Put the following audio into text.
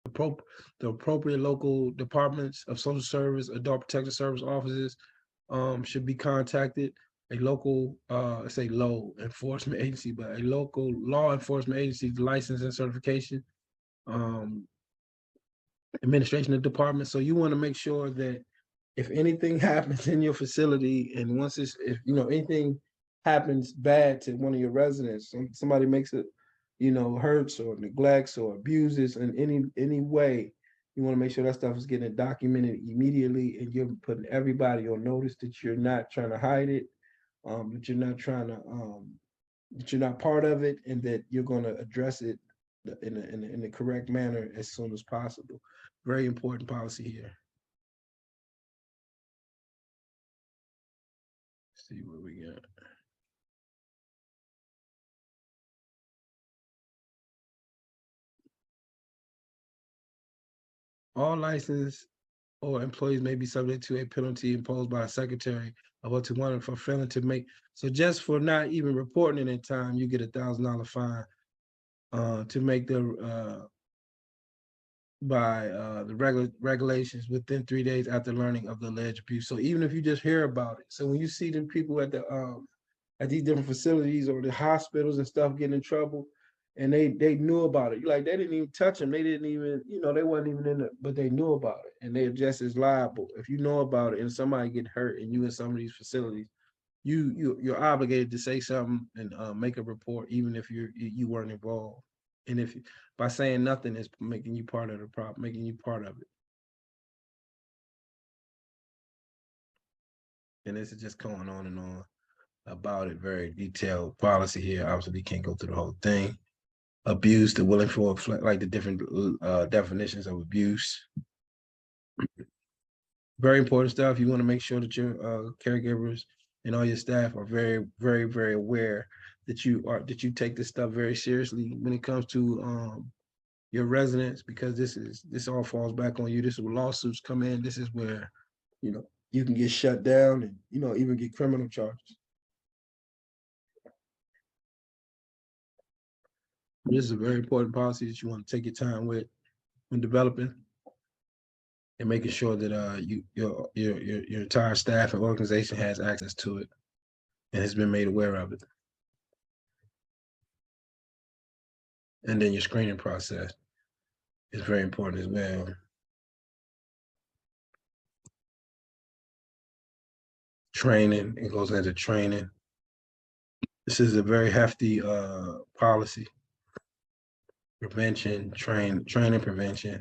the appropriate local departments of social service, adult protective service offices should be contacted. A local, say law enforcement agency, but a local law enforcement agency license and certification, um, administration of department. So you want to make sure that if anything happens in your facility, and once it's, if anything happens bad to one of your residents, somebody makes it, hurts or neglects or abuses in any way, you want to make sure that stuff is getting documented immediately, and you're putting everybody on notice that you're not trying to hide it, that you're not trying to, that you're not part of it, and that you're going to address it in the correct manner as soon as possible. Very important policy here. See what we got. All licensed or employees may be subject to a penalty imposed by a secretary of up to one for failing to make. So just for not even reporting it in time, you get $1,000 fine to make the regulations within 3 days after learning of the alleged abuse. So even if you just hear about it, so when you see the people at these different facilities or the hospitals and stuff getting in trouble, and they knew about it. Like, they didn't even touch them. They didn't even, they wasn't even in it, but they knew about it, and they're just as liable. If you know about it and somebody get hurt and you in some of these facilities, you're obligated to say something and make a report, even if you weren't involved. And if by saying nothing is making you part of the problem, making you part of it. And this is just going on and on about it. Very detailed policy here. Obviously, we can't go through the whole thing. Abuse, the willing for, like the different definitions of abuse. Very important stuff. You want to make sure that your caregivers and all your staff are very, very, very aware that you take this stuff very seriously when it comes to your residents, because this all falls back on you. This is where lawsuits come in. This is where you can get shut down and even get criminal charges. This is a very important policy that you want to take your time with when developing and making sure that your entire staff and organization has access to it and has been made aware of it. And then your screening process is very important as well. Training, it goes into training. This is a very hefty policy. Prevention, training, prevention.